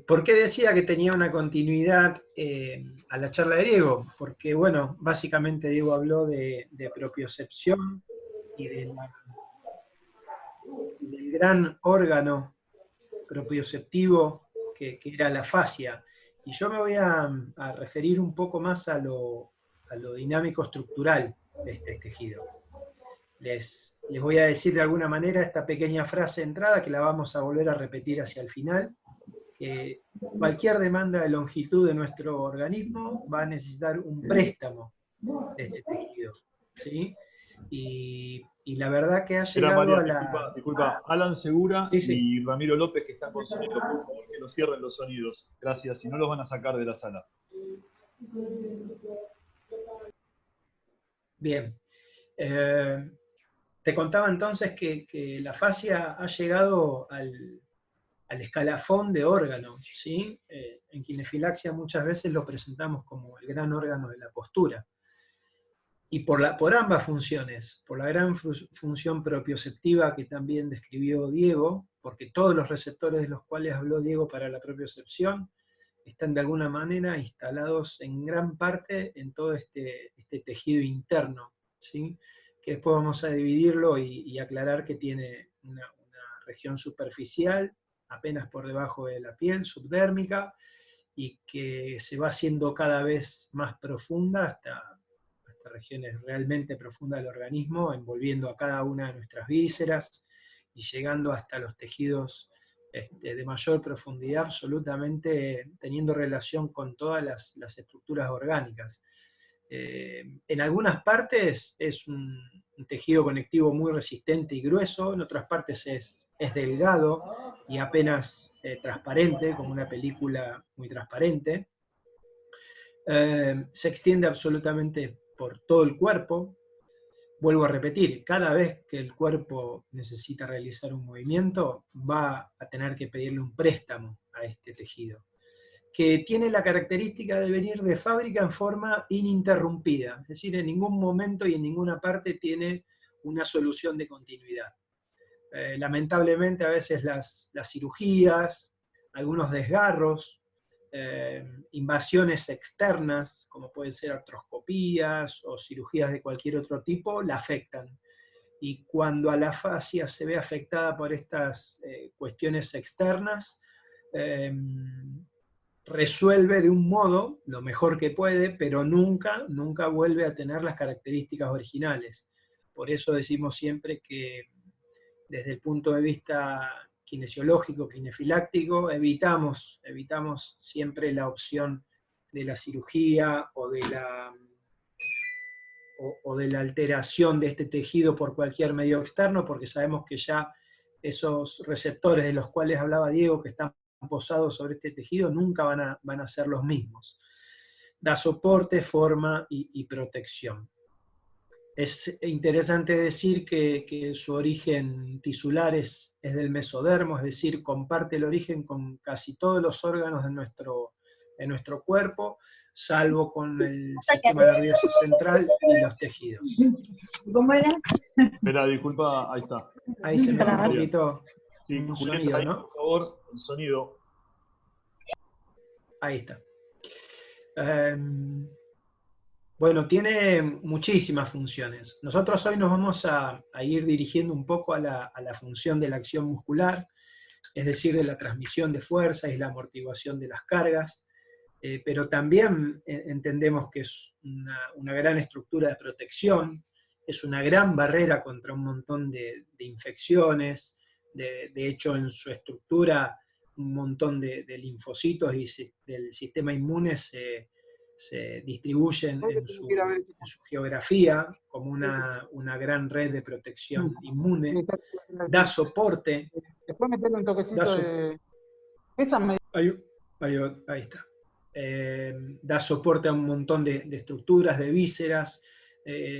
¿Por qué decía que tenía una continuidad a la charla de Diego? Porque, bueno, básicamente Diego habló de propiocepción y del gran órgano propioceptivo que era la fascia. Y yo me voy a referir un poco más a lo dinámico estructural de este tejido. Les voy a decir de alguna manera esta pequeña frase de entrada que la vamos a volver a repetir hacia el final, que cualquier demanda de longitud de nuestro organismo va a necesitar un préstamo de este tejido, ¿sí? Y la verdad que ha Era llegado María, a disculpa, la... disculpa. Alan Segura Sí, sí. y Ramiro López que están con sonido, por favor que nos cierren los sonidos. Gracias, si no los van a sacar de la sala. Bien. Te contaba entonces que la fascia ha llegado al escalafón de órganos, ¿sí? En kinefilaxia muchas veces lo presentamos como el gran órgano de la postura. Y por ambas funciones, por la gran función propioceptiva que también describió Diego, porque todos los receptores de los cuales habló Diego para la propiocepción están de alguna manera instalados en gran parte en todo este tejido interno, ¿sí? Que después vamos a dividirlo y aclarar que tiene una región superficial, apenas por debajo de la piel, subdérmica, y que se va haciendo cada vez más profunda hasta regiones realmente profundas del organismo, envolviendo a cada una de nuestras vísceras y llegando hasta los tejidos de mayor profundidad, absolutamente teniendo relación con todas las estructuras orgánicas. En algunas partes es un tejido conectivo muy resistente y grueso, en otras partes es delgado y apenas transparente, como una película muy transparente. Se extiende absolutamente por todo el cuerpo. Vuelvo a repetir, cada vez que el cuerpo necesita realizar un movimiento, va a tener que pedirle un préstamo a este tejido, que tiene la característica de venir de fábrica en forma ininterrumpida, es decir, en ningún momento y en ninguna parte tiene una solución de continuidad. Lamentablemente a veces las cirugías, algunos desgarros, invasiones externas, como pueden ser artroscopías o cirugías de cualquier otro tipo, la afectan. Y cuando a la fascia se ve afectada por estas cuestiones externas, resuelve de un modo lo mejor que puede, pero nunca vuelve a tener las características originales. Por eso decimos siempre que desde el punto de vista kinesiológico, kinefiláctico, evitamos siempre la opción de la cirugía o de la alteración de este tejido por cualquier medio externo, porque sabemos que ya esos receptores de los cuales hablaba Diego, que están posados sobre este tejido, nunca van a ser los mismos. Da soporte, forma y protección. Es interesante decir que su origen tisular es del mesodermo, es decir, comparte el origen con casi todos los órganos de nuestro cuerpo, salvo con el sistema nervioso central y los tejidos. ¿Cómo era? Espera, disculpa, ahí está. Ahí se me va un poquito Sí, un Julieta, sonido, ahí, ¿no? por favor, el sonido. Ahí está. Bueno, tiene muchísimas funciones. Nosotros hoy nos vamos a ir dirigiendo un poco a la función de la acción muscular, es decir, de la transmisión de fuerza y la amortiguación de las cargas, pero también entendemos que es una gran estructura de protección, es una gran barrera contra un montón de infecciones, de hecho en su estructura un montón de linfocitos y del sistema inmune se distribuyen en su geografía como una gran red de protección inmune, da soporte. Después meterle un toquecito de... Esa me... Ahí está. Da soporte a un montón de estructuras, de vísceras,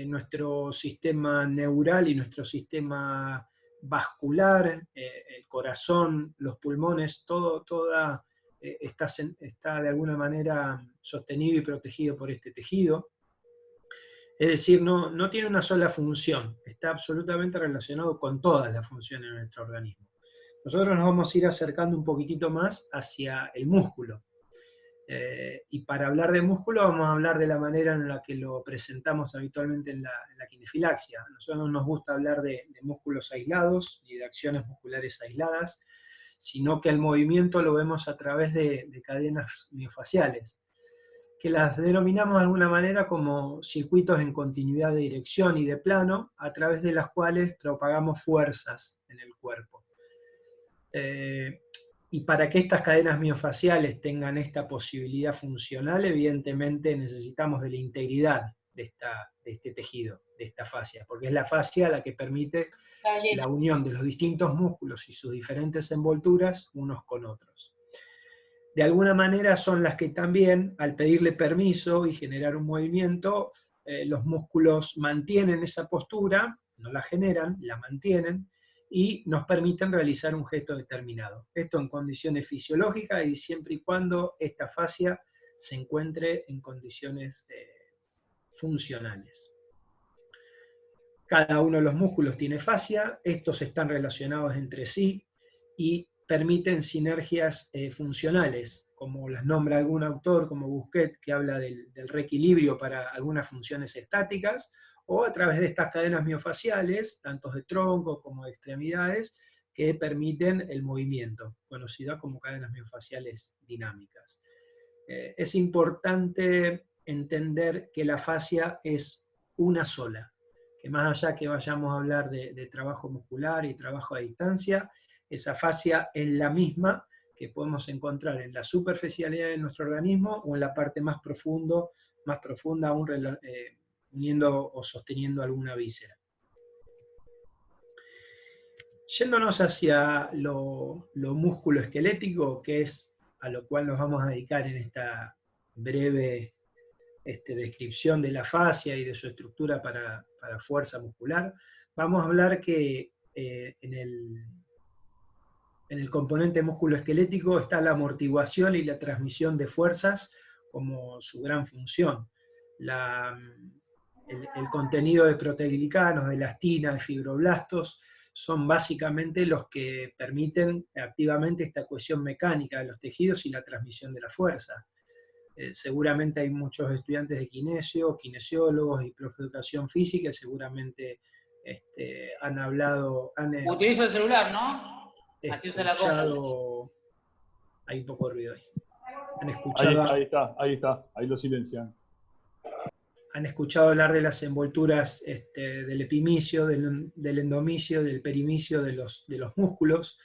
nuestro sistema neural y nuestro sistema vascular, el corazón, los pulmones, toda está de alguna manera sostenido y protegido por este tejido. Es decir, no tiene una sola función, está absolutamente relacionado con todas las funciones de nuestro organismo. nosotros nos vamos a ir acercando un poquitito más hacia el músculo. Y para hablar de músculo vamos a hablar de la manera en la que lo presentamos habitualmente en la kinefilaxia. A nosotros no nos gusta hablar de músculos aislados ni de acciones musculares aisladas, sino que el movimiento lo vemos a través de cadenas miofaciales, que las denominamos de alguna manera como circuitos en continuidad de dirección y de plano, a través de las cuales propagamos fuerzas en el cuerpo. Y para que estas cadenas miofaciales tengan esta posibilidad funcional, evidentemente necesitamos de la integridad de este tejido, de esta fascia, porque es la fascia la que permite la unión de los distintos músculos y sus diferentes envolturas unos con otros. De alguna manera son las que también, al pedirle permiso y generar un movimiento, los músculos mantienen esa postura, no la generan, la mantienen, y nos permiten realizar un gesto determinado. Esto en condiciones fisiológicas y siempre y cuando esta fascia se encuentre en condiciones funcionales. Cada uno de los músculos tiene fascia, estos están relacionados entre sí y permiten sinergias funcionales, como las nombra algún autor como Busquet, que habla del reequilibrio para algunas funciones estáticas, o a través de estas cadenas miofaciales, tanto de tronco como de extremidades, que permiten el movimiento, conocida como cadenas miofaciales dinámicas. Es importante entender que la fascia es una sola, que más allá que vayamos a hablar de trabajo muscular y trabajo a distancia, esa fascia es la misma que podemos encontrar en la superficialidad de nuestro organismo o en la parte más profunda aún uniendo o sosteniendo alguna víscera. Yéndonos hacia lo músculo-esquelético, que es a lo cual nos vamos a dedicar en esta breve descripción de la fascia y de su estructura para fuerza muscular, vamos a hablar que en el componente músculo-esquelético está la amortiguación y la transmisión de fuerzas como su gran función. El contenido de proteoglicanos, de elastina, de fibroblastos, son básicamente los que permiten activamente esta cohesión mecánica de los tejidos y la transmisión de la fuerza. Seguramente hay muchos estudiantes de kinesiólogos y profe de educación física, seguramente han hablado... Utilizo el celular, ¿no? Así usa la compu. Hay un poco de ruido ahí. Han escuchado, ahí lo silencian. Han escuchado hablar de las envolturas del epimicio, del endomicio, del perimicio de los músculos,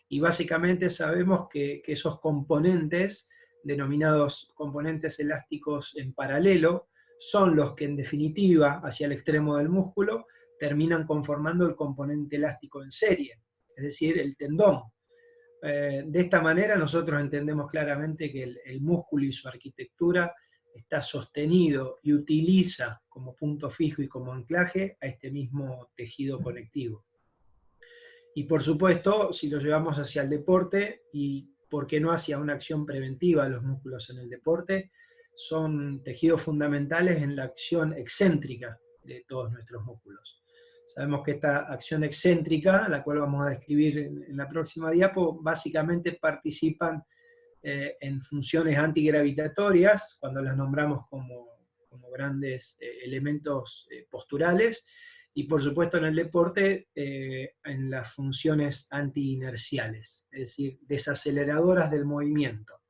y básicamente sabemos que esos componentes, denominados componentes elásticos en paralelo, son los que en definitiva, hacia el extremo del músculo, terminan conformando el componente elástico en serie, es decir, el tendón. De esta manera nosotros entendemos claramente que el músculo y su arquitectura está sostenido y utiliza como punto fijo y como anclaje a este mismo tejido conectivo. Y por supuesto, si lo llevamos hacia el deporte, y por qué no hacia una acción preventiva de los músculos en el deporte, son tejidos fundamentales en la acción excéntrica de todos nuestros músculos. Sabemos que esta acción excéntrica, la cual vamos a describir en la próxima diapo, básicamente participan en funciones antigravitatorias, cuando las nombramos como grandes elementos posturales, y por supuesto en el deporte en las funciones antiinerciales, es decir, desaceleradoras del movimiento.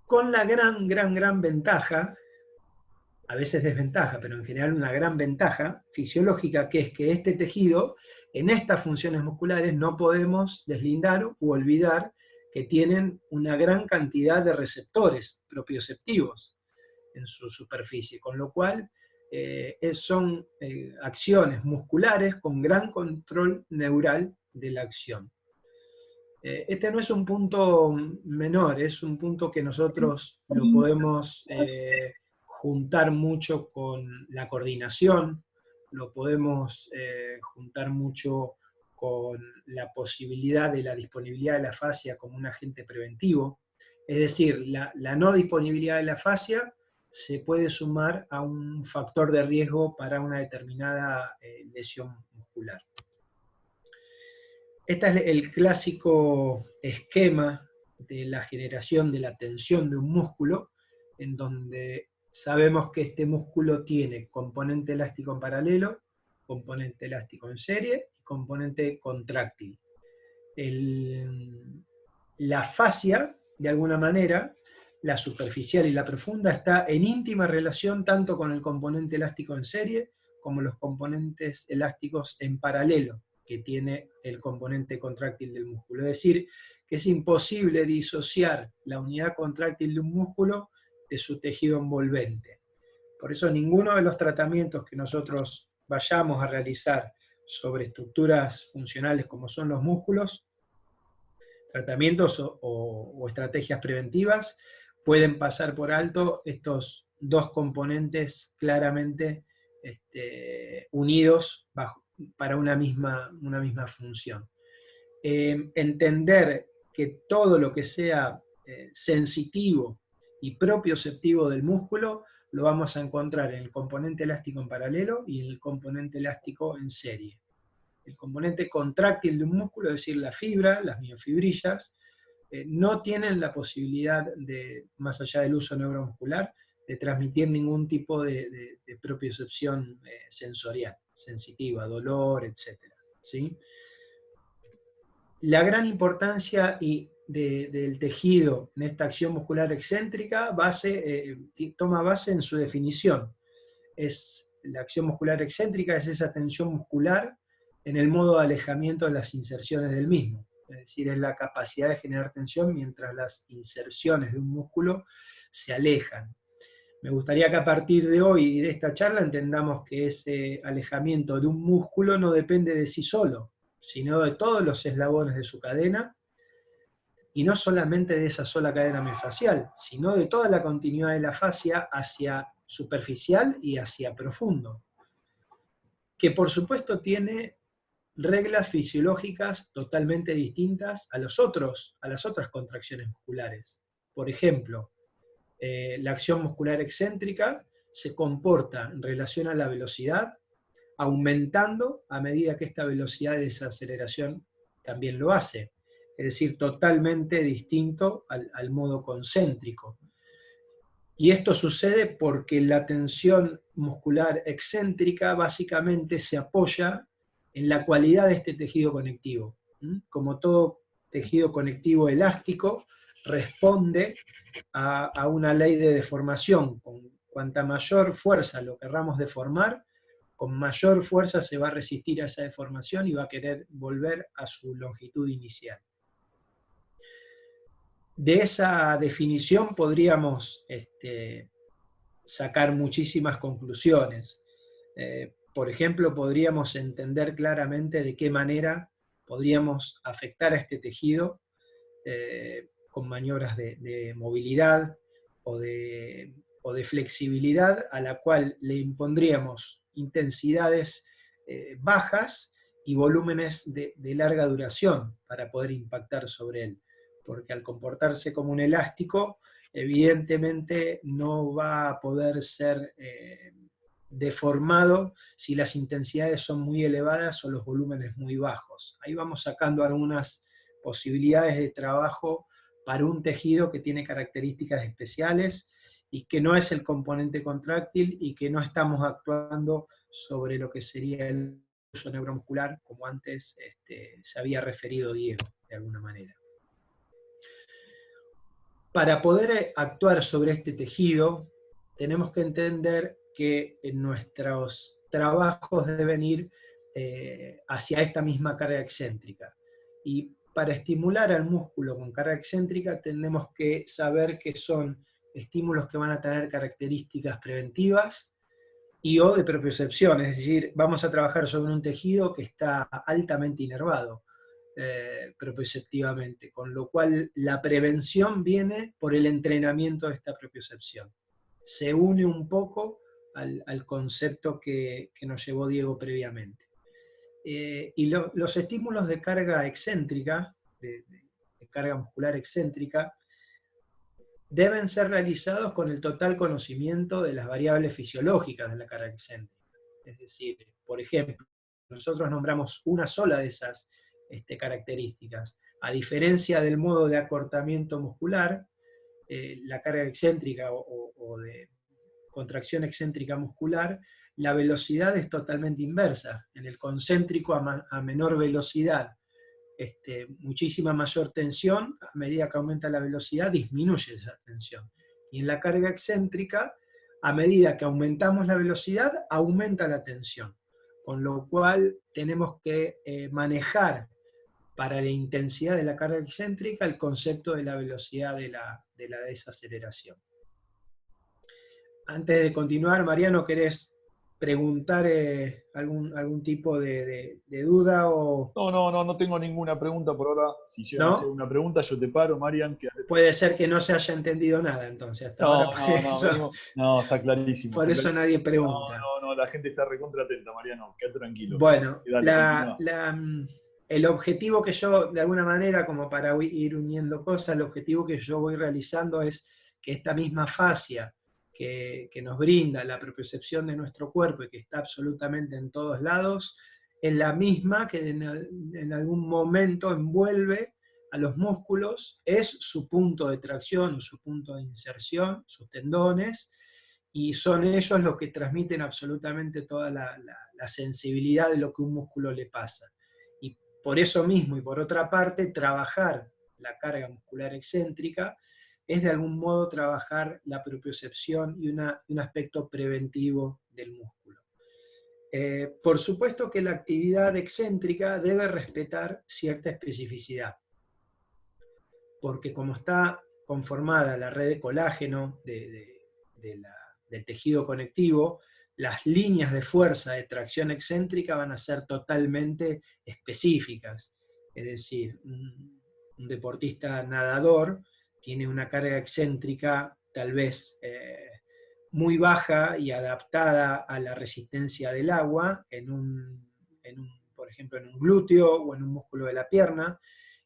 Con la gran ventaja, a veces desventaja, pero en general una gran ventaja fisiológica, que es que este tejido, en estas funciones musculares, no podemos deslindar u olvidar que tienen una gran cantidad de receptores propioceptivos en su superficie, con lo cual son acciones musculares con gran control neural de la acción. Este no es un punto menor, es un punto que nosotros lo podemos juntar mucho con la coordinación, lo podemos juntar mucho con la posibilidad de la disponibilidad de la fascia como un agente preventivo. Es decir, la no disponibilidad de la fascia se puede sumar a un factor de riesgo para una determinada lesión muscular. Este es el clásico esquema de la generación de la tensión de un músculo, en donde sabemos que este músculo tiene componente elástico en paralelo, componente elástico en serie y componente contráctil. La fascia, de alguna manera, la superficial y la profunda, está en íntima relación tanto con el componente elástico en serie como los componentes elásticos en paralelo que tiene el componente contráctil del músculo. Es decir, que es imposible disociar la unidad contráctil de un músculo de su tejido envolvente. Por eso ninguno de los tratamientos que nosotros vayamos a realizar sobre estructuras funcionales como son los músculos, tratamientos o estrategias preventivas, pueden pasar por alto estos dos componentes claramente unidos para una misma función. Entender que todo lo que sea sensitivo y propioceptivo del músculo lo vamos a encontrar en el componente elástico en paralelo y en el componente elástico en serie. El componente contráctil de un músculo, es decir, la fibra, las miofibrillas, no tienen la posibilidad de, más allá del uso neuromuscular, de transmitir ningún tipo de propiocepción sensorial, sensitiva, dolor, etc. ¿Sí? La gran importancia del tejido en esta acción muscular excéntrica toma base en su definición. La acción muscular excéntrica es esa tensión muscular en el modo de alejamiento de las inserciones del mismo. Es decir, es la capacidad de generar tensión mientras las inserciones de un músculo se alejan. Me gustaría que a partir de hoy y de esta charla entendamos que ese alejamiento de un músculo no depende de sí solo, sino de todos los eslabones de su cadena, y no solamente de esa sola cadena miofascial, sino de toda la continuidad de la fascia hacia superficial y hacia profundo, que por supuesto tiene reglas fisiológicas totalmente distintas a las otras contracciones musculares. Por ejemplo, la acción muscular excéntrica se comporta en relación a la velocidad, aumentando a medida que esta velocidad de desaceleración también lo hace. Es decir, totalmente distinto al modo concéntrico. Y esto sucede porque la tensión muscular excéntrica básicamente se apoya en la cualidad de este tejido conectivo. Como todo tejido conectivo elástico, responde a una ley de deformación. Con cuanta mayor fuerza lo querramos deformar, con mayor fuerza se va a resistir a esa deformación y va a querer volver a su longitud inicial. De esa definición podríamos sacar muchísimas conclusiones. Por ejemplo, podríamos entender claramente de qué manera podríamos afectar a este tejido con maniobras de movilidad o de flexibilidad, a la cual le impondríamos intensidades bajas y volúmenes de larga duración para poder impactar sobre él. Porque al comportarse como un elástico, evidentemente no va a poder ser deformado si las intensidades son muy elevadas o los volúmenes muy bajos. Ahí vamos sacando algunas posibilidades de trabajo para un tejido que tiene características especiales y que no es el componente contráctil y que no estamos actuando sobre lo que sería el uso neuromuscular, como antes se había referido Diego, de alguna manera. Para poder actuar sobre este tejido, tenemos que entender que nuestros trabajos deben ir hacia esta misma carga excéntrica. Y para estimular al músculo con carga excéntrica tenemos que saber que son estímulos que van a tener características preventivas y o de propiocepción, es decir, vamos a trabajar sobre un tejido que está altamente inervado propioceptivamente, con lo cual la prevención viene por el entrenamiento de esta propiocepción. Se une un poco al concepto que nos llevó Diego previamente. Y los estímulos de carga excéntrica, de carga muscular excéntrica, deben ser realizados con el total conocimiento de las variables fisiológicas de la carga excéntrica. Es decir, por ejemplo, nosotros nombramos una sola de esas características. A diferencia del modo de acortamiento muscular, la carga excéntrica o de contracción excéntrica muscular, la velocidad es totalmente inversa. En el concéntrico a menor velocidad, muchísima mayor tensión, a medida que aumenta la velocidad disminuye esa tensión. Y en la carga excéntrica, a medida que aumentamos la velocidad, aumenta la tensión. Con lo cual tenemos que manejar para la intensidad de la carga excéntrica el concepto de la velocidad de la desaceleración. Antes de continuar, Mariano, ¿querés preguntar algún tipo de duda? O... No tengo ninguna pregunta por ahora. Si llegan a hacer una pregunta, yo te paro, Marian. Puede ser que no se haya entendido nada, entonces. Hasta ahora no, está clarísimo. Por eso nadie pregunta. No, la gente está recontra atenta, Mariano, quédate tranquilo. Bueno, el objetivo que yo, de alguna manera, como para ir uniendo cosas, el objetivo que yo voy realizando es que esta misma fascia que nos brinda la propiocepción de nuestro cuerpo y que está absolutamente en todos lados, es la misma que en algún momento envuelve a los músculos, es su punto de tracción, su punto de inserción, sus tendones, y son ellos los que transmiten absolutamente toda la sensibilidad de lo que un músculo le pasa. Y por eso mismo, y por otra parte, trabajar la carga muscular excéntrica es de algún modo trabajar la propiocepción y un aspecto preventivo del músculo. Por supuesto que la actividad excéntrica debe respetar cierta especificidad, porque como está conformada la red de colágeno del tejido conectivo, las líneas de fuerza de tracción excéntrica van a ser totalmente específicas. Es decir, un deportista nadador tiene una carga excéntrica tal vez muy baja y adaptada a la resistencia del agua, por ejemplo, en un glúteo o en un músculo de la pierna,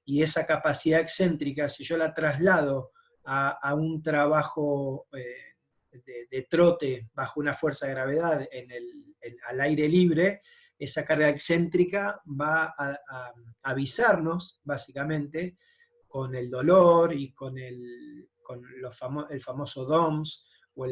y esa capacidad excéntrica, si yo la traslado a un trabajo de trote bajo una fuerza de gravedad al aire libre, esa carga excéntrica va a avisarnos, básicamente, con el dolor y con el famoso DOMS, o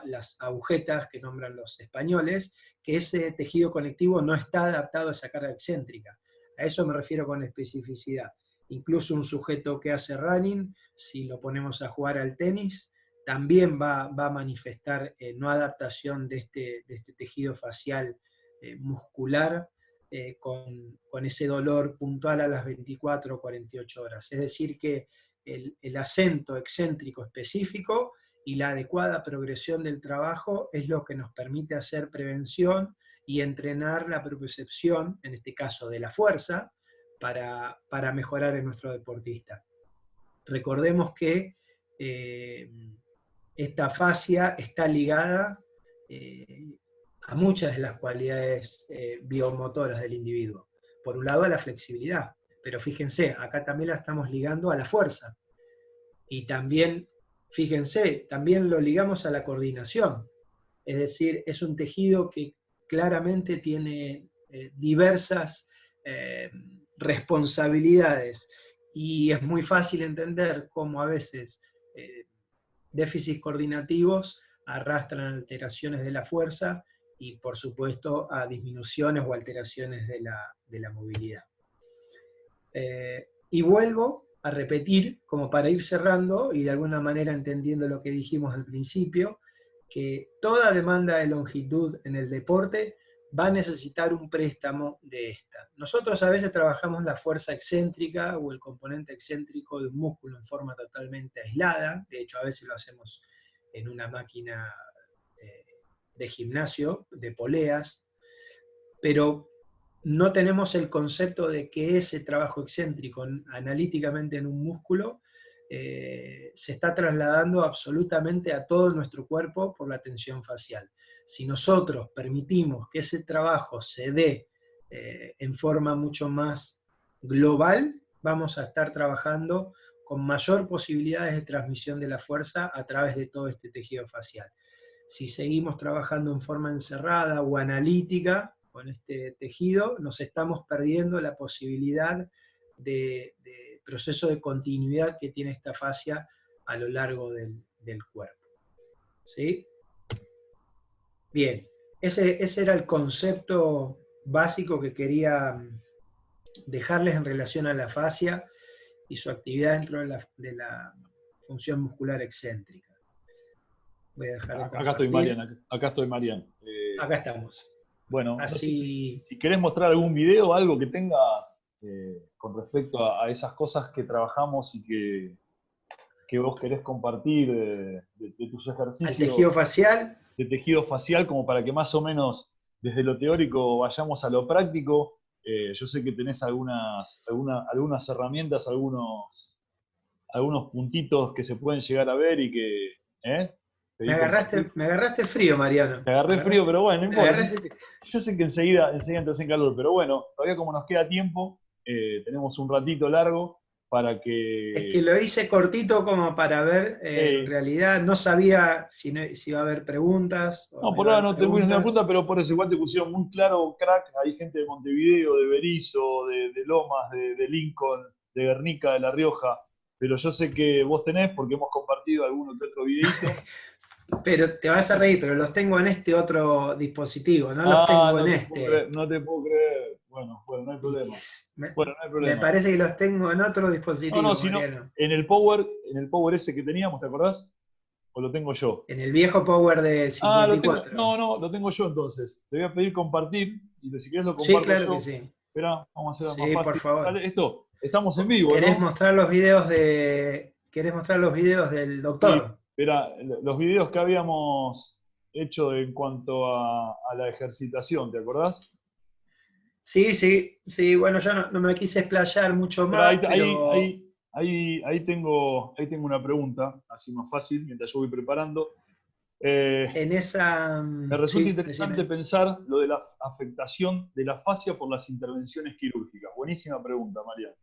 las agujetas que nombran los españoles, que ese tejido conectivo no está adaptado a esa carga excéntrica. A eso me refiero con especificidad. Incluso un sujeto que hace running, si lo ponemos a jugar al tenis, también va a manifestar no adaptación de este tejido facial muscular, con ese dolor puntual a las 24 o 48 horas. Es decir que el acento excéntrico específico y la adecuada progresión del trabajo es lo que nos permite hacer prevención y entrenar la propiocepción, en este caso de la fuerza, para mejorar en nuestro deportista. Recordemos que esta fascia está ligada a muchas de las cualidades biomotoras del individuo. Por un lado, a la flexibilidad, pero fíjense, acá también la estamos ligando a la fuerza. Y también, fíjense, también lo ligamos a la coordinación. Es decir, es un tejido que claramente tiene diversas responsabilidades, y es muy fácil entender cómo a veces déficits coordinativos arrastran alteraciones de la fuerza y, por supuesto, a disminuciones o alteraciones de la movilidad. Y vuelvo a repetir, como para ir cerrando y de alguna manera entendiendo lo que dijimos al principio, que toda demanda de longitud en el deporte va a necesitar un préstamo de esta. Nosotros a veces trabajamos la fuerza excéntrica o el componente excéntrico de un músculo en forma totalmente aislada, de hecho a veces lo hacemos en una máquina de gimnasio, de poleas, pero no tenemos el concepto de que ese trabajo excéntrico analíticamente en un músculo se está trasladando absolutamente a todo nuestro cuerpo por la tensión facial. Si nosotros permitimos que ese trabajo se dé en forma mucho más global, vamos a estar trabajando con mayor posibilidades de transmisión de la fuerza a través de todo este tejido facial. Si seguimos trabajando en forma encerrada o analítica, con este tejido, nos estamos perdiendo la posibilidad de proceso de continuidad que tiene esta fascia a lo largo del cuerpo. ¿Sí? Bien, ese era el concepto básico que quería dejarles en relación a la fascia y su actividad dentro de la función muscular excéntrica. Voy a dejar de Acá compartir. estoy, Marian. Acá estoy, Marian. Acá estamos. Bueno, Así... si querés mostrar algún video, algo que tengas con respecto a esas cosas que trabajamos y que vos querés compartir de tus ejercicios. ¿Al tejido facial? De tejido facial, como para que más o menos desde lo teórico vayamos a lo práctico. Yo sé que tenés algunas herramientas, algunos puntitos que se pueden llegar a ver y que... Me agarraste frío, Mariano. Te agarré frío, pero bueno, no importa. Yo sé que enseguida te hacen calor, pero bueno, todavía como nos queda tiempo, tenemos un ratito largo para que... Es que lo hice cortito como para ver, en realidad no sabía si iba a haber preguntas. No, por ahora no tengo ninguna pregunta, pero por eso igual te pusieron muy claro, crack. Hay gente de Montevideo, de Berizo, de Lomas, de Lincoln, de Guernica, de La Rioja. Pero yo sé que vos tenés, porque hemos compartido alguno que otro videito. Pero te vas a reír, pero los tengo en este otro dispositivo, no los tengo en este. No te puedo creer. Bueno, no hay problema. No hay problema. Me parece que los tengo en otro dispositivo, Mariano. En el Power ese que teníamos, ¿te acordás? ¿O lo tengo yo? En el viejo Power de 54. Lo tengo yo entonces. Te voy a pedir compartir, y si querés lo comparto yo. Sí, claro que sí. Espera, vamos a hacerlo más fácil. Por favor. Dale, estamos en vivo, ¿Querés ¿no? mostrar los videos del doctor? Sí, espera, los videos que habíamos hecho en cuanto a la ejercitación, ¿te acordás? Sí, bueno, yo no me quise explayar mucho más, pero... Ahí tengo una pregunta, así más fácil, mientras yo voy preparando. En esa... Me resulta interesante pensar lo de la afectación de la fascia por las intervenciones quirúrgicas. Buenísima pregunta, María.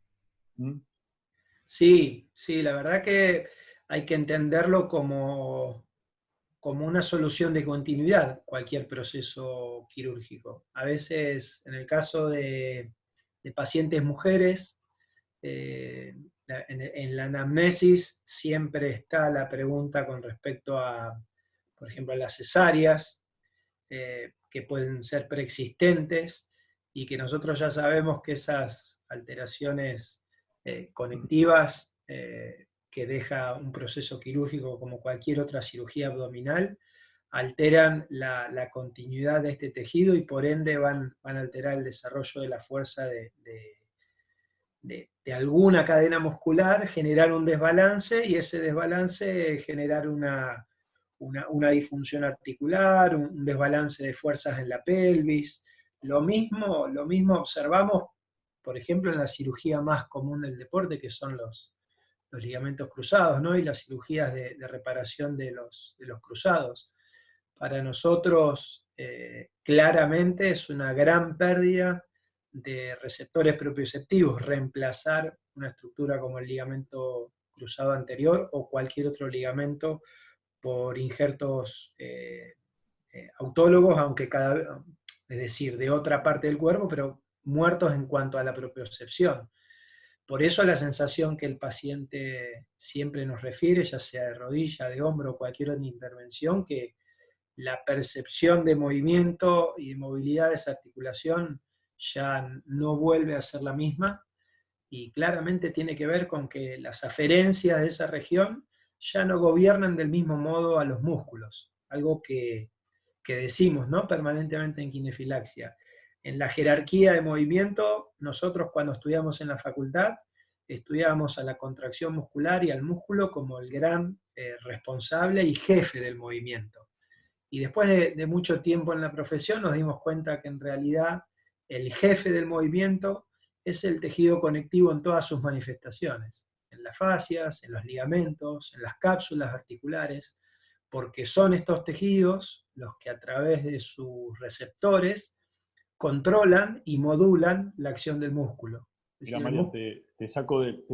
Sí, la verdad que hay que entenderlo como una solución de continuidad, cualquier proceso quirúrgico. A veces, en el caso de pacientes mujeres, en la anamnesis siempre está la pregunta con respecto a, por ejemplo, a las cesáreas, que pueden ser preexistentes, y que nosotros ya sabemos que esas alteraciones conectivas que deja un proceso quirúrgico como cualquier otra cirugía abdominal, alteran la continuidad de este tejido y por ende van a alterar el desarrollo de la fuerza de alguna cadena muscular, generar un desbalance y ese desbalance generar una disfunción articular, un desbalance de fuerzas en la pelvis. Lo mismo observamos, por ejemplo, en la cirugía más común del deporte, que son los ligamentos cruzados, ¿no? Y las cirugías de reparación de los cruzados. Para nosotros, claramente es una gran pérdida de receptores propioceptivos reemplazar una estructura como el ligamento cruzado anterior o cualquier otro ligamento por injertos autólogos, aunque es decir, de otra parte del cuerpo, pero muertos en cuanto a la propiocepción. Por eso la sensación que el paciente siempre nos refiere, ya sea de rodilla, de hombro o cualquier otra intervención, que la percepción de movimiento y de movilidad de esa articulación ya no vuelve a ser la misma, y claramente tiene que ver con que las aferencias de esa región ya no gobiernan del mismo modo a los músculos, algo que decimos, ¿no?, permanentemente en kinefilaxia. En la jerarquía de movimiento, nosotros cuando estudiamos en la facultad, estudiábamos a la contracción muscular y al músculo como el gran responsable y jefe del movimiento. Y después de mucho tiempo en la profesión nos dimos cuenta que en realidad el jefe del movimiento es el tejido conectivo en todas sus manifestaciones, en las fascias, en los ligamentos, en las cápsulas articulares, porque son estos tejidos los que a través de sus receptores controlan y modulan la acción del músculo. Mira, María, te saco del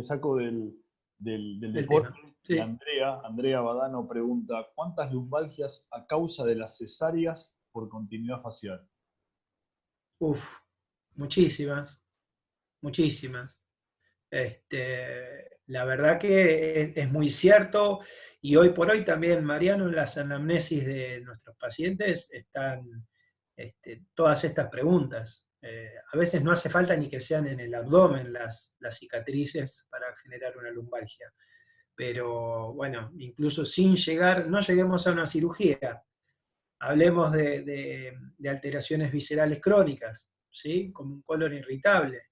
deporte. Sí. Andrea Badano pregunta, ¿cuántas lumbalgias a causa de las cesáreas por continuidad facial? Uf, muchísimas, muchísimas. La verdad que es muy cierto, y hoy por hoy también, Mariano, en las anamnesis de nuestros pacientes están todas estas preguntas. A veces no hace falta ni que sean en el abdomen las cicatrices para generar una lumbalgia, pero bueno, incluso sin llegar, no lleguemos a una cirugía, hablemos de alteraciones viscerales crónicas, ¿sí? Como un colon irritable.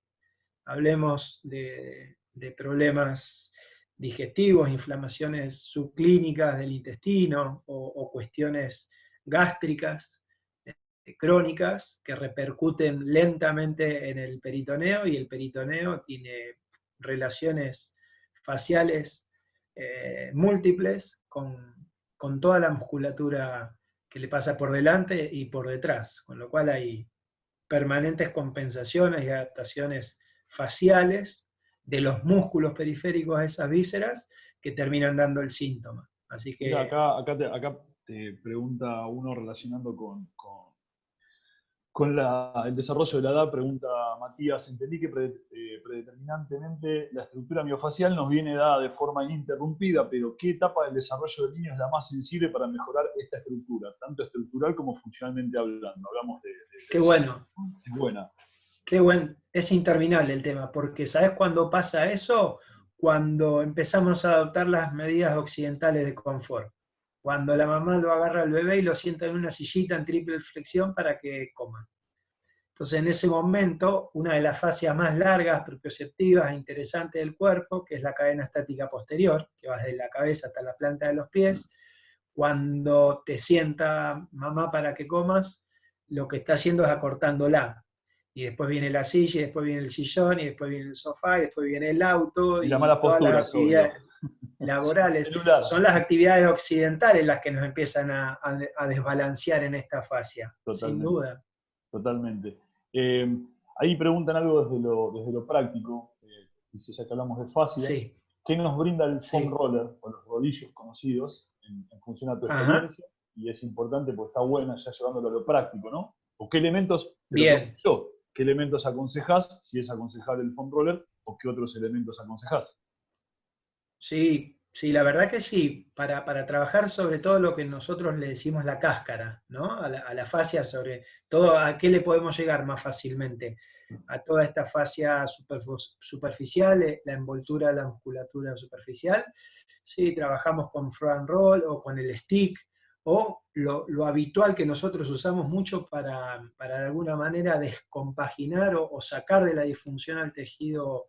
Hablemos de problemas digestivos, inflamaciones subclínicas del intestino o cuestiones gástricas crónicas que repercuten lentamente en el peritoneo, y el peritoneo tiene relaciones faciales múltiples con toda la musculatura que le pasa por delante y por detrás, con lo cual hay permanentes compensaciones y adaptaciones faciales de los músculos periféricos a esas vísceras que terminan dando el síntoma. Así Mira, que acá te pregunta uno relacionando con el desarrollo de la edad, pregunta Matías, entendí que predeterminantemente la estructura miofacial nos viene dada de forma ininterrumpida, pero ¿qué etapa del desarrollo del niño es la más sensible para mejorar esta estructura, tanto estructural como funcionalmente hablando? Hablamos de qué bueno, es buena. qué bueno, es interminable el tema, porque ¿sabes cuándo pasa eso? Cuando empezamos a adoptar las medidas occidentales de confort. Cuando la mamá lo agarra al bebé y lo sienta en una sillita en triple flexión para que coma. Entonces, en ese momento, una de las fascias más largas, propioceptivas e interesantes del cuerpo, que es la cadena estática posterior, que va desde la cabeza hasta la planta de los pies, cuando te sienta mamá para que comas, lo que está haciendo es acortándola. Y después viene la silla, y después viene el sillón, y después viene el sofá, y después viene el auto, Y las y malas todas las posturas, actividades obvio. laborales. Celular. Son las actividades occidentales las que nos empiezan a desbalancear en esta fascia, sin Totalmente. duda. Totalmente. Ahí preguntan algo desde lo práctico, dice, ya que hablamos de fascia, Sí, ¿qué nos brinda el foam sí. roller o los rodillos conocidos en función a tu Ajá, experiencia? Y es importante porque está buena ya llevándolo a lo práctico, ¿no? ¿O qué elementos, te lo pregunto bien. yo, qué elementos aconsejás, si es aconsejable el foam roller, o qué otros elementos aconsejás? Sí, sí, la verdad que sí, para trabajar sobre todo lo que nosotros le decimos la cáscara, ¿no? A la fascia, sobre todo a qué le podemos llegar más fácilmente. A toda esta fascia superficial, la envoltura de la musculatura superficial. Sí, trabajamos con throw and roll o con el stick, o lo habitual que nosotros usamos mucho para de alguna manera descompaginar o sacar de la disfunción al tejido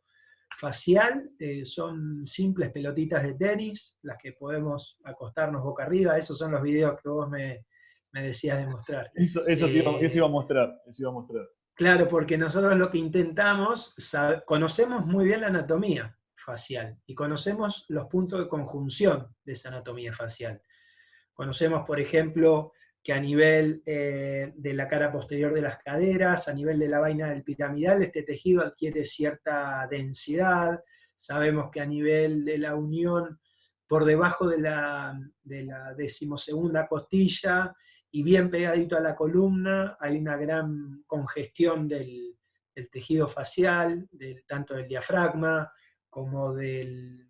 facial, son simples pelotitas de tenis, las que podemos acostarnos boca arriba. Esos son los videos que vos me decías de mostrar. Eso iba a mostrar, eso iba a mostrar. Claro, porque nosotros lo que intentamos, conocemos muy bien la anatomía facial y conocemos los puntos de conjunción de esa anatomía facial. Conocemos, por ejemplo, que a nivel de la cara posterior de las caderas, a nivel de la vaina del piramidal, este tejido adquiere cierta densidad. Sabemos que a nivel de la unión por debajo de la decimosegunda costilla y bien pegadito a la columna, hay una gran congestión del tejido facial, tanto del diafragma como del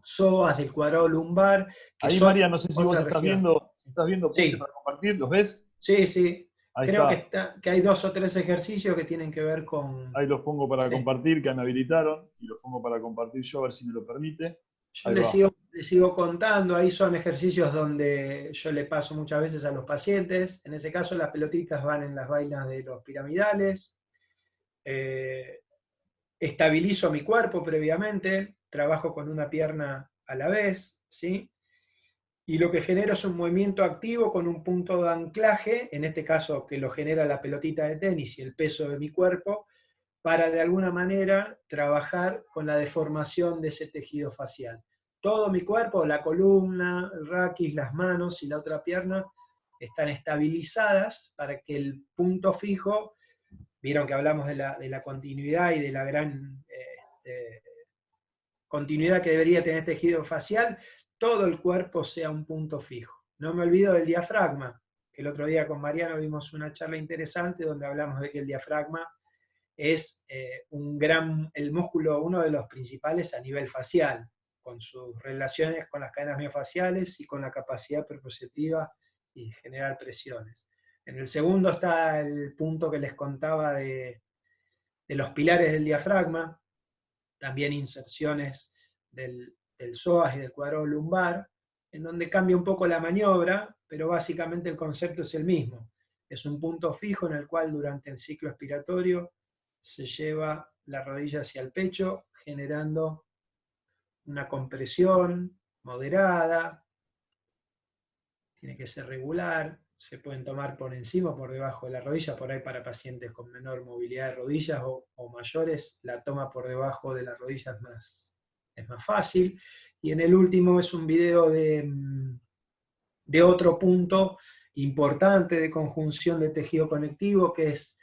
psoas, del cuadrado lumbar, que Ahí, son María, no sé si vos otra estás región. viendo, si estás viendo, puse Sí, para compartir, ¿los ves? sí, sí. Ahí Creo está. que hay 2 o 3 ejercicios que tienen que ver con... Ahí los pongo para Sí. compartir, que me habilitaron, y los pongo para compartir yo, a ver si me lo permite. Yo Ahí les va. sigo, les sigo contando, ahí son ejercicios donde yo le paso muchas veces a los pacientes. En ese caso las pelotitas van en las vainas de los piramidales. Eh, Estabilizo mi cuerpo previamente, trabajo con una pierna a la vez, ¿sí? Y lo que genero es un movimiento activo con un punto de anclaje, en este caso que lo genera la pelotita de tenis y el peso de mi cuerpo, para de alguna manera trabajar con la deformación de ese tejido facial. Todo mi cuerpo, la columna, el raquis, las manos y la otra pierna, están estabilizadas para que el punto fijo, vieron que hablamos de la continuidad y de la gran continuidad que debería tener el tejido facial, todo el cuerpo sea un punto fijo. No me olvido del diafragma, el otro día con Mariano dimos una charla interesante donde hablamos de que el diafragma es el músculo, uno de los principales a nivel facial, con sus relaciones con las cadenas miofaciales y con la capacidad proprioceptiva y generar presiones. En el segundo está el punto que les contaba de los pilares del diafragma, también inserciones del psoas y del cuadrado lumbar, en donde cambia un poco la maniobra, pero básicamente el concepto es el mismo. Es un punto fijo en el cual durante el ciclo expiratorio se lleva la rodilla hacia el pecho, generando una compresión moderada, tiene que ser regular, se pueden tomar por encima o por debajo de la rodilla, por ahí para pacientes con menor movilidad de rodillas o mayores, la toma por debajo de las rodillas es más fácil. Y en el último es un video de otro punto importante de conjunción de tejido conectivo, que es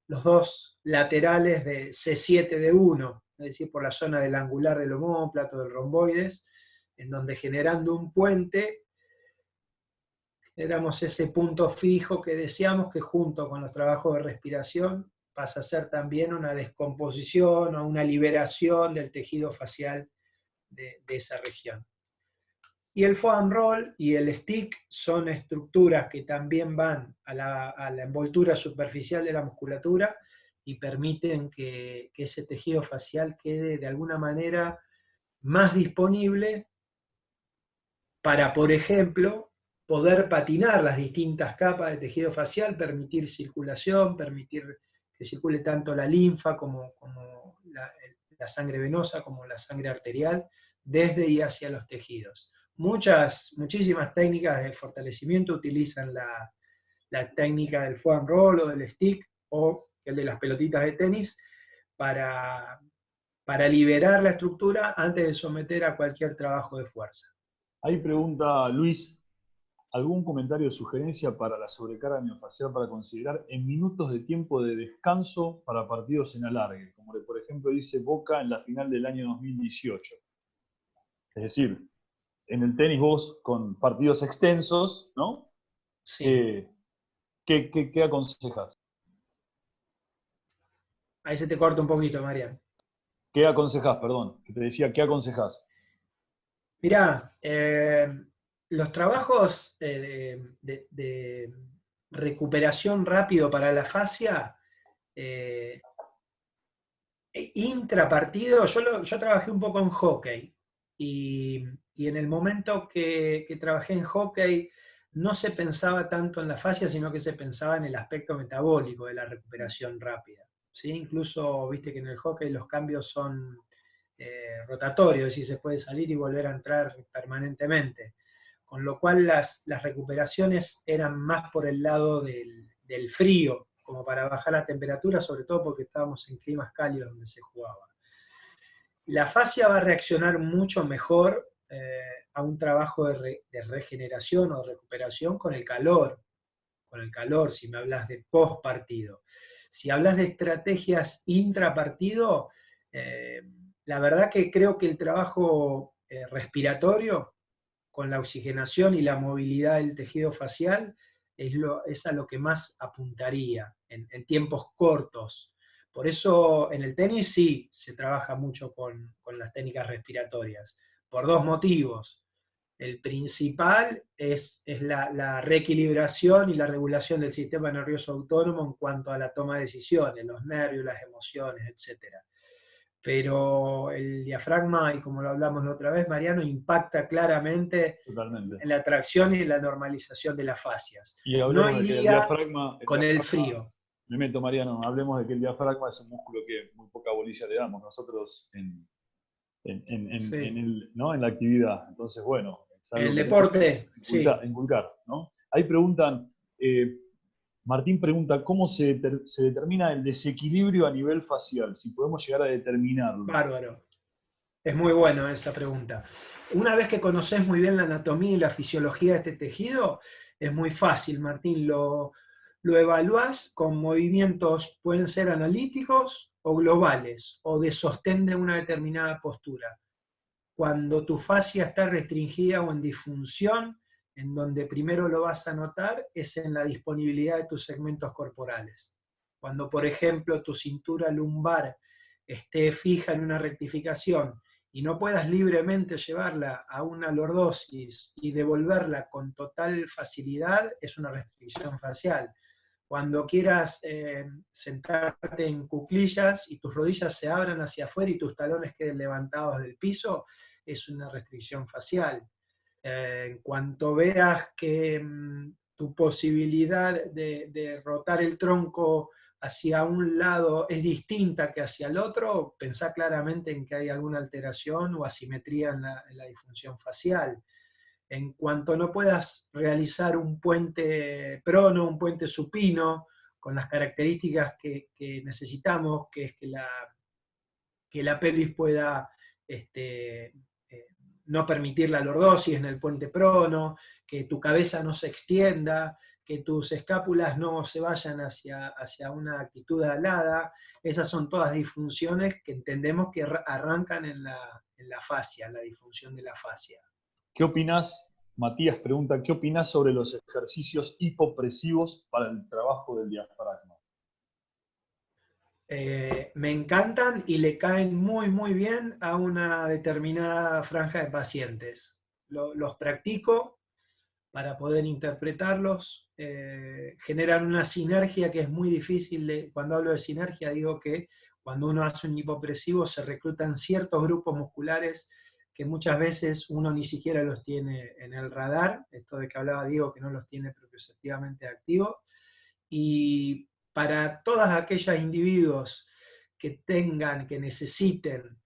los dos laterales de C7D1, es decir, por la zona del angular del omóplato, del romboides, en donde generando un puente, generamos ese punto fijo que deseamos, que junto con los trabajos de respiración pasa a ser también una descomposición o una liberación del tejido facial de esa región. Y el foam roll y el stick son estructuras que también van a la envoltura superficial de la musculatura y permiten que ese tejido facial quede de alguna manera más disponible para, por ejemplo, poder patinar las distintas capas de tejido facial, permitir circulación, permitir que circule tanto la linfa como la sangre venosa, como la sangre arterial, desde y hacia los tejidos. Muchísimas técnicas de fortalecimiento utilizan la técnica del foam roll o del stick, o el de las pelotitas de tenis, para liberar la estructura antes de someter a cualquier trabajo de fuerza. Ahí pregunta Luis, ¿algún comentario o sugerencia para la sobrecarga miofacial para considerar en minutos de tiempo de descanso para partidos en alargue? Como por ejemplo dice Boca en la final del año 2018. Es decir, en el tenis vos con partidos extensos, ¿no? Sí. ¿Qué aconsejas? Ahí se te corta un poquito, Marian. ¿Qué aconsejas, perdón? Que te decía, ¿qué aconsejas? Mirá, los trabajos de recuperación rápido para la fascia, intrapartido, yo trabajé un poco en hockey, y en el momento que trabajé en hockey no se pensaba tanto en la fascia, sino que se pensaba en el aspecto metabólico de la recuperación rápida, ¿sí? Incluso, viste que en el hockey los cambios son rotatorios, es decir, se puede salir y volver a entrar permanentemente, con lo cual las recuperaciones eran más por el lado del frío, como para bajar la temperatura, sobre todo porque estábamos en climas cálidos donde se jugaba. La fascia va a reaccionar mucho mejor a un trabajo de regeneración o de recuperación con el calor, si me hablas de post partido. Si hablas de estrategias intrapartido, la verdad que creo que el trabajo respiratorio, con la oxigenación y la movilidad del tejido facial, es a lo que más apuntaría en tiempos cortos. Por eso en el tenis sí se trabaja mucho con las técnicas respiratorias, por dos motivos. El principal es la reequilibración y la regulación del sistema nervioso autónomo en cuanto a la toma de decisiones, los nervios, las emociones, etc. Pero el diafragma, y como lo hablamos la otra vez, Mariano, impacta claramente Totalmente en la tracción y la normalización de las fascias. Y No de que el iría diafragma, con el frío. Me meto, Mariano, hablemos de que el diafragma es un músculo que muy poca bolilla le damos nosotros en la actividad. Entonces, bueno, es algo el que deporte, inculcar, ¿no? Ahí preguntan, Martín pregunta, ¿cómo se determina el desequilibrio a nivel facial? Si podemos llegar a determinarlo. Bárbaro. Es muy buena esa pregunta. Una vez que conoces muy bien la anatomía y la fisiología de este tejido, es muy fácil, Martín. Lo evaluás con movimientos, pueden ser analíticos o globales, o de sostén de una determinada postura. Cuando tu fascia está restringida o en disfunción, en donde primero lo vas a notar es en la disponibilidad de tus segmentos corporales. Cuando, por ejemplo, tu cintura lumbar esté fija en una rectificación y no puedas libremente llevarla a una lordosis y devolverla con total facilidad, es una restricción facial. Cuando quieras sentarte en cuclillas y tus rodillas se abran hacia afuera y tus talones queden levantados del piso, es una restricción facial. En cuanto veas que tu posibilidad de rotar el tronco hacia un lado es distinta que hacia el otro, pensá claramente en que hay alguna alteración o asimetría en la disfunción facial. En cuanto no puedas realizar un puente prono, un puente supino, con las características que necesitamos, que es que la pelvis pueda no permitir la lordosis en el puente prono, que tu cabeza no se extienda, que tus escápulas no se vayan hacia una actitud alada. Esas son todas disfunciones que entendemos que arrancan en la fascia, la disfunción de la fascia. ¿Qué opinás? Matías pregunta, ¿qué opinás sobre los ejercicios hipopresivos para el trabajo del diafragma? Me encantan y le caen muy, muy bien a una determinada franja de pacientes. Los practico para poder interpretarlos, generan una sinergia que es muy difícil. Cuando hablo de sinergia digo que cuando uno hace un hipopresivo se reclutan ciertos grupos musculares que muchas veces uno ni siquiera los tiene en el radar, esto de que hablaba Diego que no los tiene propioceptivamente activos, y para todos aquellos individuos que necesiten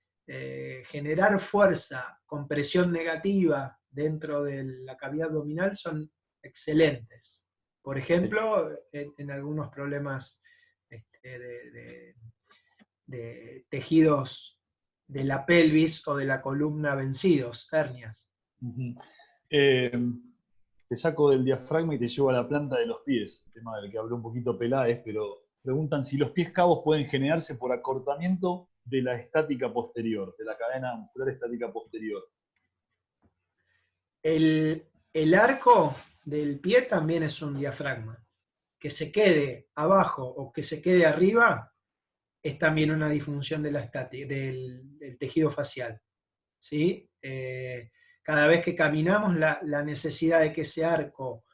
generar fuerza con presión negativa dentro de la cavidad abdominal son excelentes. Por ejemplo, en algunos problemas de tejidos de la pelvis o de la columna vencidos, hernias. Te saco del diafragma y te llevo a la planta de los pies, tema del que habló un poquito Peláez, pero preguntan si los pies cabos pueden generarse por acortamiento de la estática posterior, de la cadena muscular estática posterior. El arco del pie también es un diafragma. Que se quede abajo o que se quede arriba es también una disfunción de la estática, del tejido facial. ¿Sí? Cada vez que caminamos, la necesidad de que ese arco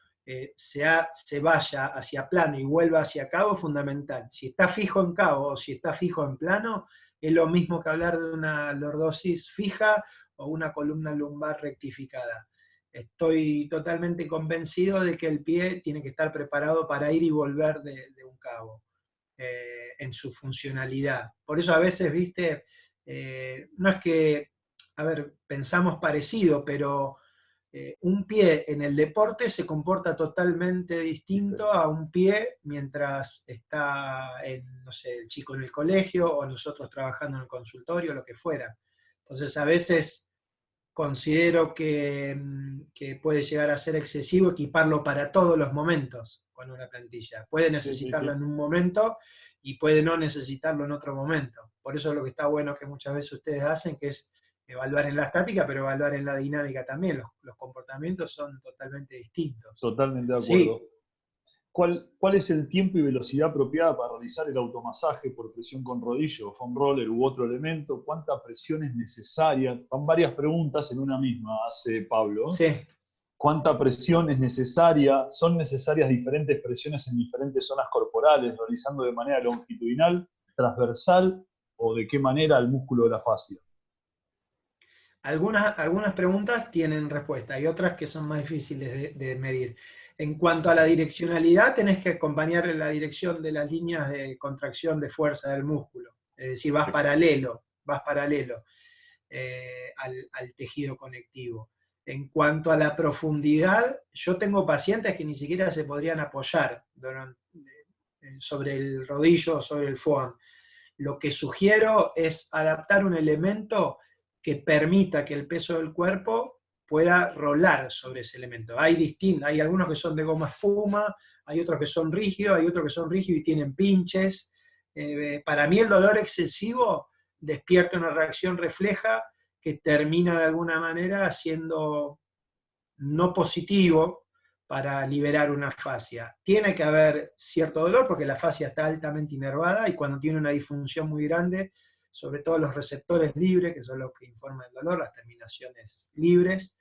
se vaya hacia plano y vuelva hacia cabo es fundamental. Si está fijo en cabo o si está fijo en plano, es lo mismo que hablar de una lordosis fija o una columna lumbar rectificada. Estoy totalmente convencido de que el pie tiene que estar preparado para ir y volver de un cabo, en su funcionalidad. Por eso a veces, viste, no es que, a ver, pensamos parecido, pero un pie en el deporte se comporta totalmente distinto a un pie mientras está, no sé, el chico en el colegio o nosotros trabajando en el consultorio, lo que fuera. Entonces a veces considero que puede llegar a ser excesivo equiparlo para todos los momentos con una plantilla. Puede necesitarlo en un momento y puede no necesitarlo en otro momento. Por eso es lo que está bueno que muchas veces ustedes hacen, que es evaluar en la estática, pero evaluar en la dinámica también. Los comportamientos son totalmente distintos. Totalmente de acuerdo. Sí. ¿Cuál es el tiempo y velocidad apropiada para realizar el automasaje por presión con rodillo, foam roller u otro elemento? ¿Cuánta presión es necesaria? Van varias preguntas en una misma, hace Pablo. Sí. ¿Cuánta presión es necesaria? ¿Son necesarias diferentes presiones en diferentes zonas corporales, realizando de manera longitudinal, transversal o de qué manera el músculo de la fascia? Algunas preguntas tienen respuesta y otras que son más difíciles de medir. En cuanto a la direccionalidad, tenés que acompañar la dirección de las líneas de contracción de fuerza del músculo. Es decir, vas paralelo al tejido conectivo. En cuanto a la profundidad, yo tengo pacientes que ni siquiera se podrían apoyar sobre el rodillo o sobre el foam. Lo que sugiero es adaptar un elemento que permita que el peso del cuerpo pueda rolar sobre ese elemento. Hay algunos que son de goma espuma, hay otros que son rígidos, hay otros que son rígidos y tienen pinches. Para mí el dolor excesivo despierta una reacción refleja que termina de alguna manera haciendo no positivo para liberar una fascia. Tiene que haber cierto dolor porque la fascia está altamente inervada y cuando tiene una disfunción muy grande, sobre todo los receptores libres, que son los que informan el dolor, las terminaciones libres,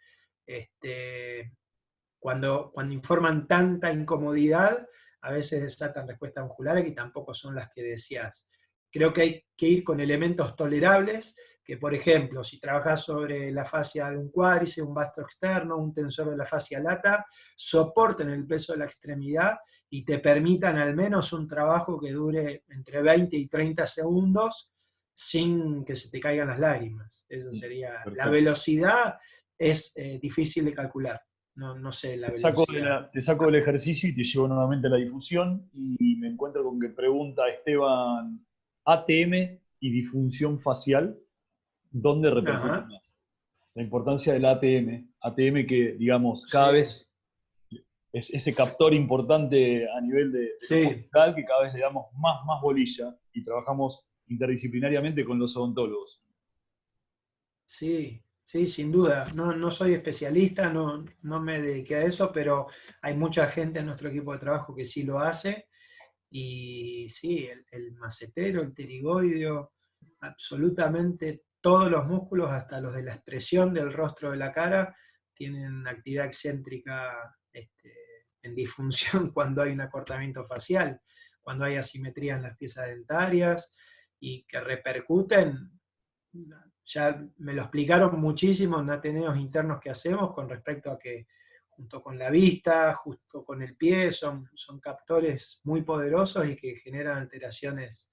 cuando informan tanta incomodidad, a veces desatan respuestas musculares que tampoco son las que deseas. Creo que hay que ir con elementos tolerables, que por ejemplo, si trabajas sobre la fascia de un cuádriceps, un vasto externo, un tensor de la fascia lata, soporten el peso de la extremidad y te permitan al menos un trabajo que dure entre 20 y 30 segundos sin que se te caigan las lágrimas. Eso sería. Perfecto. La velocidad es difícil de calcular. No sé la velocidad. Te saco del ejercicio y te llevo nuevamente a la difusión y me encuentro con que pregunta Esteban, ATM y disfunción facial, ¿dónde repercute más? La importancia del ATM. ATM que, digamos, cada vez es ese captor importante a nivel de hospital que cada vez le damos más bolilla y trabajamos interdisciplinariamente con los odontólogos. Sí, sin duda. No soy especialista, no me dediqué a eso, pero hay mucha gente en nuestro equipo de trabajo que sí lo hace. Y sí, el macetero, el pterigoideo, absolutamente todos los músculos, hasta los de la expresión del rostro de la cara, tienen actividad excéntrica en disfunción cuando hay un acortamiento facial, cuando hay asimetría en las piezas dentarias y que repercuten. Ya me lo explicaron muchísimo en ateneos internos que hacemos con respecto a que junto con la vista, justo con el pie, son captores muy poderosos y que generan alteraciones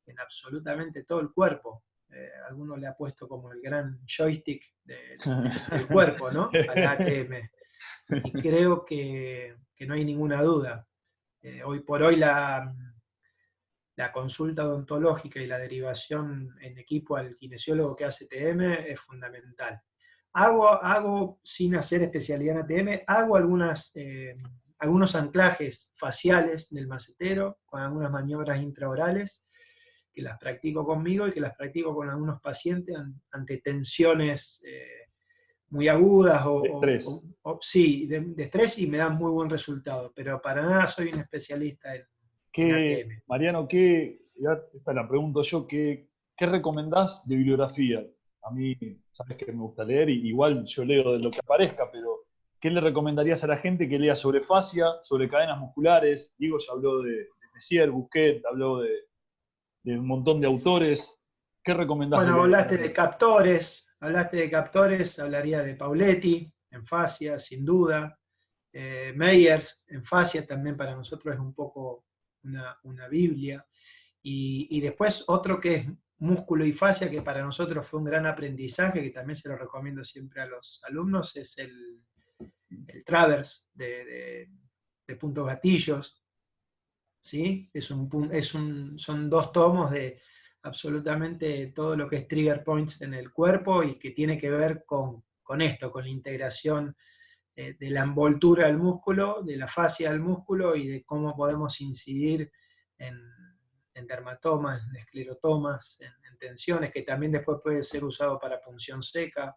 en absolutamente todo el cuerpo. Alguno le ha puesto como el gran joystick del cuerpo, ¿no? Al ATM. Y creo que no hay ninguna duda. Hoy por hoy la consulta odontológica y la derivación en equipo al kinesiólogo que hace TM es fundamental. Hago sin hacer especialidad en ATM, hago algunos anclajes faciales del macetero con algunas maniobras intraorales que las practico conmigo y que las practico con algunos pacientes ante tensiones muy agudas de estrés. De estrés, y me dan muy buen resultado, pero para nada soy un especialista en ATM. Mariano, esta la pregunto yo, ¿qué recomendás de bibliografía? A mí, sabes que me gusta leer, y igual yo leo de lo que aparezca, pero ¿qué le recomendarías a la gente que lea sobre fascia, sobre cadenas musculares? Diego ya habló de Messier, Busquet, habló de un montón de autores. ¿Qué recomendás? Bueno, hablaste de captores, hablaría de Pauletti, en fascia, sin duda. Meyers, en fascia, también para nosotros es un poco una Biblia. Y después otro que es músculo y fascia, que para nosotros fue un gran aprendizaje, que también se lo recomiendo siempre a los alumnos, es el Travers de puntos gatillos. ¿Sí? Son 2 tomos de absolutamente todo lo que es trigger points en el cuerpo y que tiene que ver con esto, con la integración de la envoltura del músculo, de la fascia del músculo y de cómo podemos incidir en dermatomas, en esclerotomas, en tensiones, que también después puede ser usado para punción seca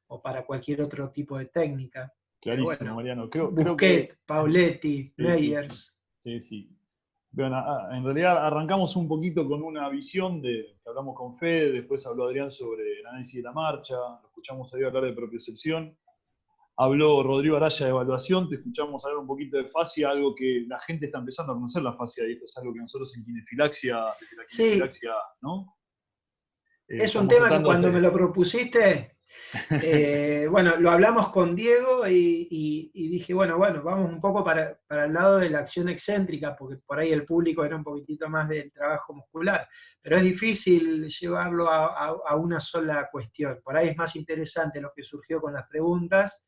o para cualquier otro tipo de técnica. Clarísimo, bueno, Mariano. Busquet, Pauletti, Meyers. Sí. Bueno, en realidad arrancamos un poquito con una visión que hablamos con Fede, después habló Adrián sobre el análisis de la marcha, lo escuchamos ahí hablar de propiocepción. Habló Rodrigo Araya de evaluación, te escuchamos hablar un poquito de fascia, algo que la gente está empezando a conocer la fascia, y esto es algo que nosotros en kinefilaxia, desde la kinefilaxia, ¿no? Es un tema que cuando me lo propusiste, bueno, lo hablamos con Diego y dije, bueno, vamos un poco para el lado de la acción excéntrica, porque por ahí el público era un poquitito más del trabajo muscular, pero es difícil llevarlo a una sola cuestión. Por ahí es más interesante lo que surgió con las preguntas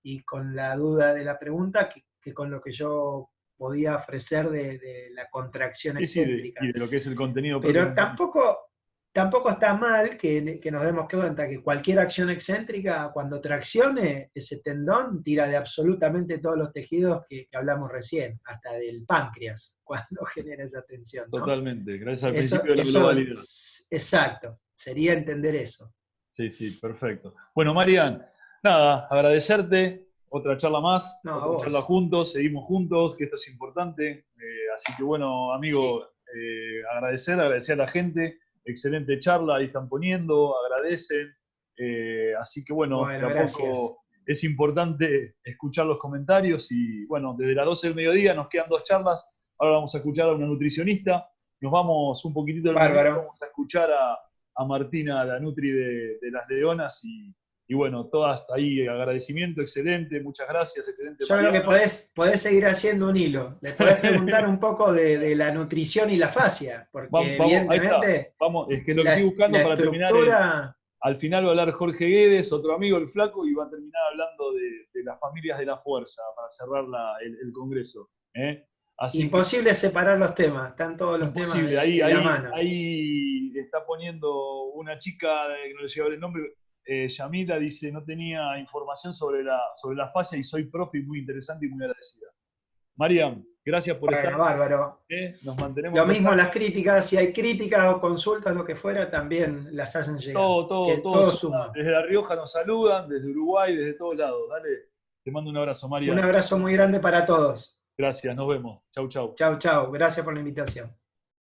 y con la duda de la pregunta que con lo que yo podía ofrecer de la contracción excéntrica. Y de lo que es el contenido. Pero tampoco está mal que nos demos cuenta que cualquier acción excéntrica, cuando traccione, ese tendón tira de absolutamente todos los tejidos que hablamos recién, hasta del páncreas, cuando genera esa tensión, ¿no? Totalmente, gracias al principio de la globalidad. Exacto, sería entender eso. Sí, perfecto. Bueno, Marian, nada, agradecerte. otra charla más, No, a otra vos. charla juntos, seguimos juntos, que esto es importante. Así que bueno, amigo, agradecer a la gente. Excelente charla, ahí están poniendo, agradecen. Así que bueno, Bueno, tampoco es importante escuchar los comentarios y bueno, desde las 12 del mediodía nos quedan 2 charlas. Ahora vamos a escuchar a una nutricionista. Nos vamos un poquitito del momento, Bárbaro. vamos a escuchar a Martina, la Nutri de Las Leonas y bueno, todas ahí agradecimiento, excelente, muchas gracias, excelente. Yo creo que podés seguir haciendo un hilo. Le podés preguntar un poco de la nutrición y la fascia, porque Ahí está. evidentemente Vamos, es que lo que estoy buscando la para terminar estructura... al final va a hablar Jorge Guedes, otro amigo, el Flaco, y va a terminar hablando de las familias de la fuerza para cerrar el congreso. Así Imposible separar los temas, están todos los temas imposible. de la mano. Ahí está poniendo una chica, que no le llegaba el nombre, Yamila, dice, no tenía información sobre la fascia y soy profe y muy interesante y muy agradecida. Mariam, gracias por estar. Bárbaro. Nos mantenemos. Lo mismo las críticas, si hay críticas o consultas, lo que fuera, también las hacen llegar. Todo suma. Desde La Rioja nos saludan, desde Uruguay, desde todos lados. Dale, te mando un abrazo, Mariam. Un abrazo muy grande para todos. Gracias, nos vemos. Chau, chau. Chau, chau. Gracias por la invitación.